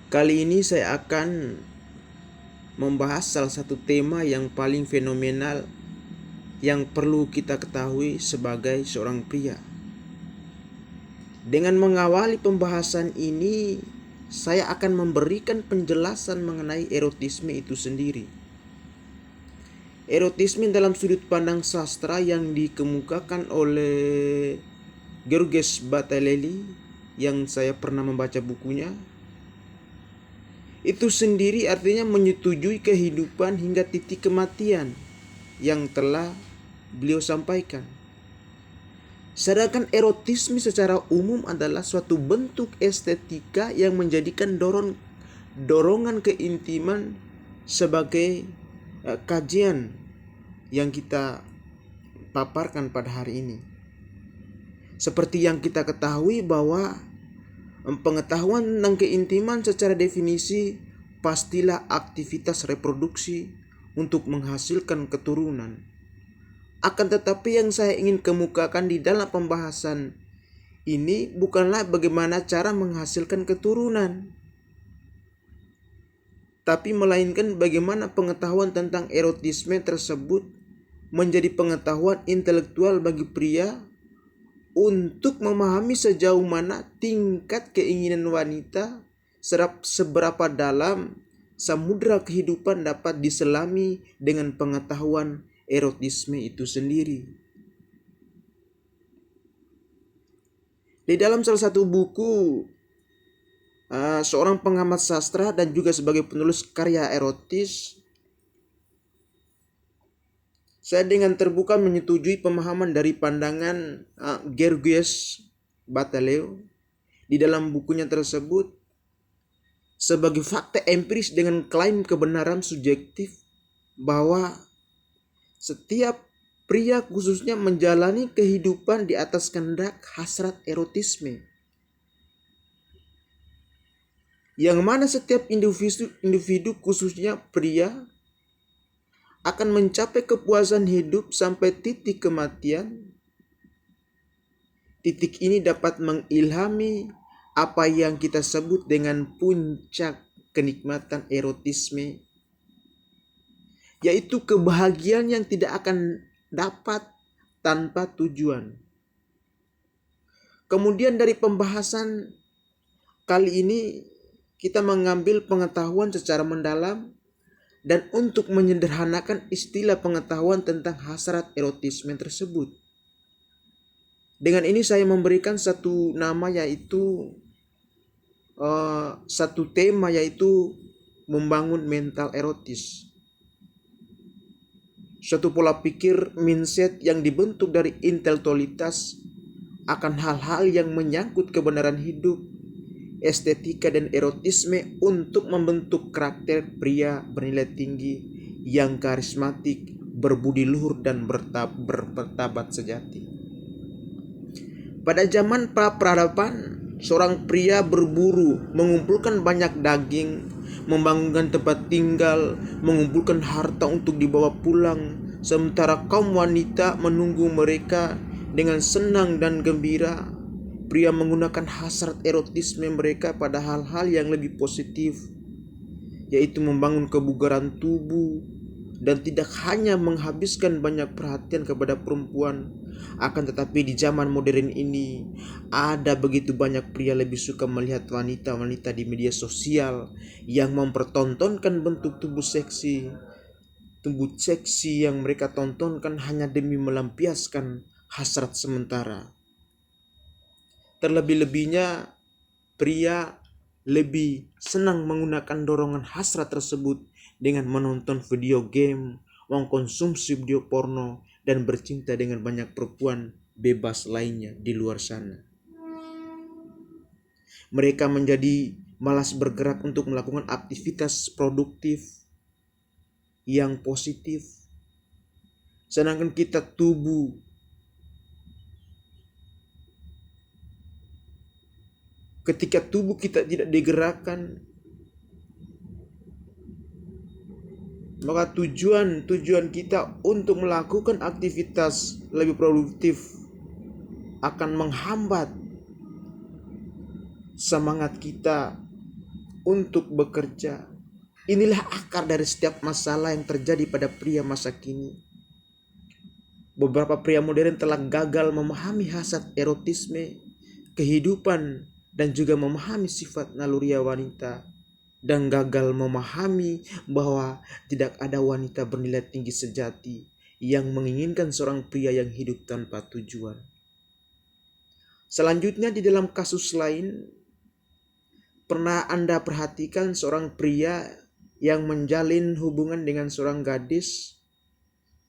Kali ini saya akan membahas salah satu tema yang paling fenomenal yang perlu kita ketahui sebagai seorang pria. Dengan mengawali pembahasan ini, saya akan memberikan penjelasan mengenai erotisme itu sendiri. Erotisme dalam sudut pandang sastra yang dikemukakan oleh Georges Bataillé yang saya pernah membaca bukunya, itu sendiri artinya menyetujui kehidupan hingga titik kematian yang telah beliau sampaikan. Sedangkan erotisme secara umum adalah suatu bentuk estetika yang menjadikan dorongan keintiman sebagai kajian yang kita paparkan pada hari ini. Seperti yang kita ketahui bahwa pengetahuan tentang keintiman secara definisi pastilah aktivitas reproduksi untuk menghasilkan keturunan. Akan tetapi yang saya ingin kemukakan di dalam pembahasan ini bukanlah bagaimana cara menghasilkan keturunan, tapi melainkan bagaimana pengetahuan tentang erotisme tersebut menjadi pengetahuan intelektual bagi pria untuk memahami sejauh mana tingkat keinginan wanita, seberapa dalam samudra kehidupan dapat diselami dengan pengetahuan erotisme itu sendiri. Di dalam salah satu buku, seorang pengamat sastra dan juga sebagai penulis karya erotis, saya dengan terbuka menyetujui pemahaman dari pandangan Georges Bataillé di dalam bukunya tersebut sebagai fakta empiris dengan klaim kebenaran subjektif bahwa setiap pria khususnya menjalani kehidupan di atas kehendak hasrat erotisme, yang mana setiap individu khususnya pria akan mencapai kepuasan hidup sampai titik kematian. Titik ini dapat mengilhami apa yang kita sebut dengan puncak kenikmatan erotisme, yaitu kebahagiaan yang tidak akan dapat tanpa tujuan. Kemudian dari pembahasan kali ini kita mengambil pengetahuan secara mendalam dan untuk menyederhanakan istilah pengetahuan tentang hasrat erotisme tersebut. Dengan ini saya memberikan satu nama, yaitu satu tema, yaitu membangun mental erotis. Suatu pola pikir mindset yang dibentuk dari intelektualitas akan hal-hal yang menyangkut kebenaran hidup, estetika dan erotisme untuk membentuk karakter pria bernilai tinggi yang karismatik, berbudi luhur dan bermartabat sejati. Pada zaman pra-peradaban, seorang pria berburu, mengumpulkan banyak daging, membangunkan tempat tinggal, mengumpulkan harta untuk dibawa pulang, sementara kaum wanita menunggu mereka dengan senang dan gembira. Pria menggunakan hasrat erotisme mereka pada hal-hal yang lebih positif, yaitu membangun kebugaran tubuh dan tidak hanya menghabiskan banyak perhatian kepada perempuan. Akan tetapi di zaman modern ini ada begitu banyak pria lebih suka melihat wanita-wanita di media sosial yang mempertontonkan bentuk tubuh seksi yang mereka tontonkan hanya demi melampiaskan hasrat sementara. Terlebih-lebihnya pria lebih senang menggunakan dorongan hasrat tersebut dengan menonton video game, mengkonsumsi video porno, dan bercinta dengan banyak perempuan bebas lainnya di luar sana. Mereka menjadi malas bergerak untuk melakukan aktivitas produktif yang positif. Sedangkan kita ketika tubuh kita tidak digerakkan, maka tujuan kita untuk melakukan aktivitas lebih produktif akan menghambat semangat kita untuk bekerja. Inilah akar dari setiap masalah yang terjadi pada pria masa kini. Beberapa pria modern telah gagal memahami hasrat erotisme, kehidupan, dan juga memahami sifat naluriah wanita, dan gagal memahami bahwa tidak ada wanita bernilai tinggi sejati yang menginginkan seorang pria yang hidup tanpa tujuan. Selanjutnya, di dalam kasus lain, pernah Anda perhatikan seorang pria yang menjalin hubungan dengan seorang gadis?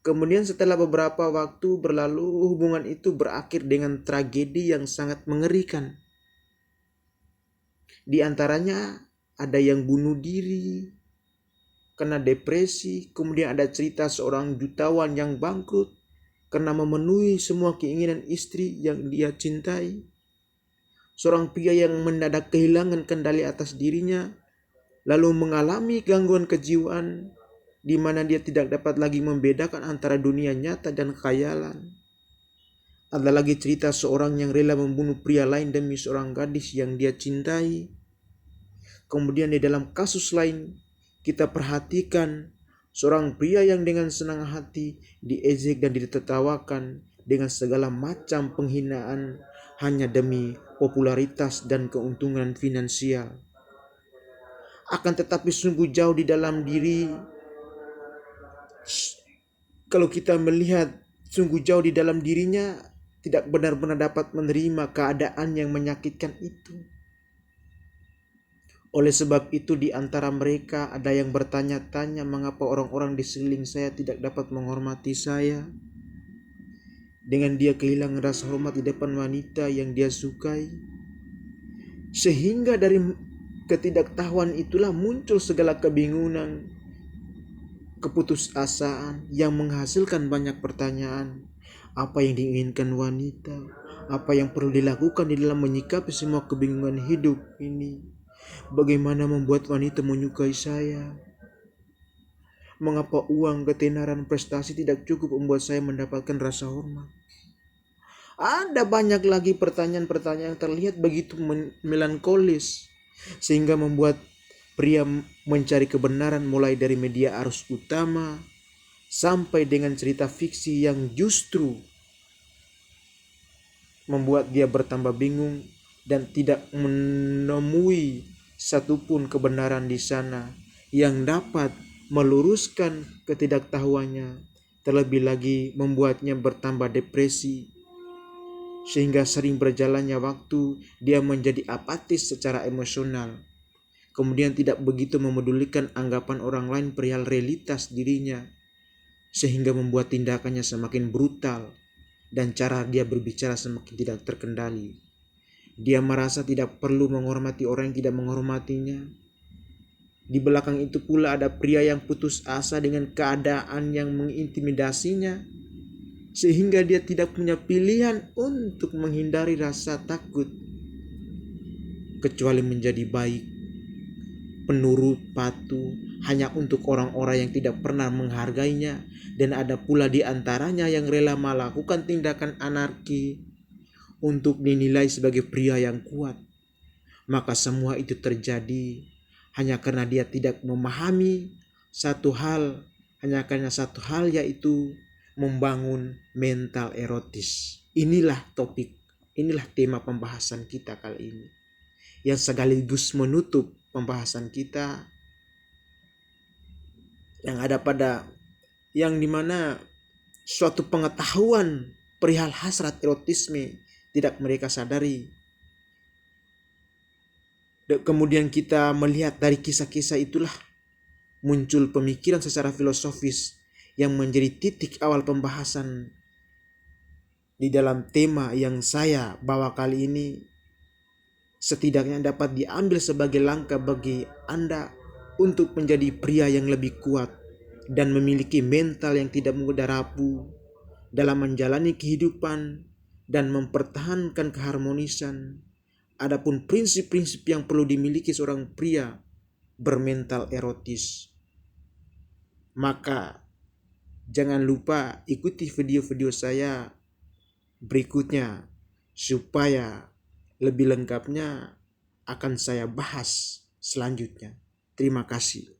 Kemudian setelah beberapa waktu berlalu, hubungan itu berakhir dengan tragedi yang sangat mengerikan. Di antaranya ada yang bunuh diri, kena depresi, kemudian ada cerita seorang jutawan yang bangkrut karena memenuhi semua keinginan istri yang dia cintai. Seorang pria yang mendadak kehilangan kendali atas dirinya, lalu mengalami gangguan kejiwaan di mana dia tidak dapat lagi membedakan antara dunia nyata dan khayalan. Ada lagi cerita seorang yang rela membunuh pria lain demi seorang gadis yang dia cintai. Kemudian di dalam kasus lain, kita perhatikan seorang pria yang dengan senang hati diejek dan ditertawakan dengan segala macam penghinaan hanya demi popularitas dan keuntungan finansial. Akan tetapi sungguh jauh di dalam diri, kalau kita melihat sungguh jauh di dalam dirinya, tidak benar-benar dapat menerima keadaan yang menyakitkan itu. Oleh sebab itu di antara mereka ada yang bertanya-tanya mengapa orang-orang di sekeliling saya tidak dapat menghormati saya. Dengan dia kehilangan rasa hormat di depan wanita yang dia sukai. Sehingga dari ketidaktahuan itulah muncul segala kebingungan, keputusasaan yang menghasilkan banyak pertanyaan. Apa yang diinginkan wanita? Apa yang perlu dilakukan di dalam menyikapi semua kebingungan hidup ini? Bagaimana membuat wanita menyukai saya? Mengapa uang, ketenaran, prestasi tidak cukup membuat saya mendapatkan rasa hormat? Ada banyak lagi pertanyaan-pertanyaan yang terlihat begitu melankolis, sehingga membuat pria mencari kebenaran mulai dari media arus utama sampai dengan cerita fiksi yang justru membuat dia bertambah bingung dan tidak menemui satupun kebenaran di sana yang dapat meluruskan ketidaktahuannya, terlebih lagi membuatnya bertambah depresi, sehingga sering berjalannya waktu dia menjadi apatis secara emosional, kemudian tidak begitu memedulikan anggapan orang lain perihal realitas dirinya, sehingga membuat tindakannya semakin brutal dan cara dia berbicara semakin tidak terkendali. Dia merasa tidak perlu menghormati orang yang tidak menghormatinya. Di belakang itu pula ada pria yang putus asa dengan keadaan yang mengintimidasinya, sehingga dia tidak punya pilihan untuk menghindari rasa takut, kecuali menjadi baik, penurut, patuh, hanya untuk orang-orang yang tidak pernah menghargainya. Dan ada pula di antaranya yang rela melakukan tindakan anarki untuk dinilai sebagai pria yang kuat. Maka semua itu terjadi hanya karena dia tidak memahami satu hal, yaitu membangun mental erotis. Inilah topik, inilah tema pembahasan kita kali ini, yang sekaligus menutup pembahasan kita yang dimana suatu pengetahuan perihal hasrat erotisme tidak mereka sadari. Kemudian kita melihat dari kisah-kisah itulah muncul pemikiran secara filosofis yang menjadi titik awal pembahasan di dalam tema yang saya bawa kali ini. Setidaknya dapat diambil sebagai langkah bagi Anda untuk menjadi pria yang lebih kuat dan memiliki mental yang tidak mudah rapuh dalam menjalani kehidupan dan mempertahankan keharmonisan. Adapun prinsip-prinsip yang perlu dimiliki seorang pria bermental erotis, maka jangan lupa ikuti video-video saya berikutnya supaya lebih lengkapnya akan saya bahas selanjutnya. Terima kasih.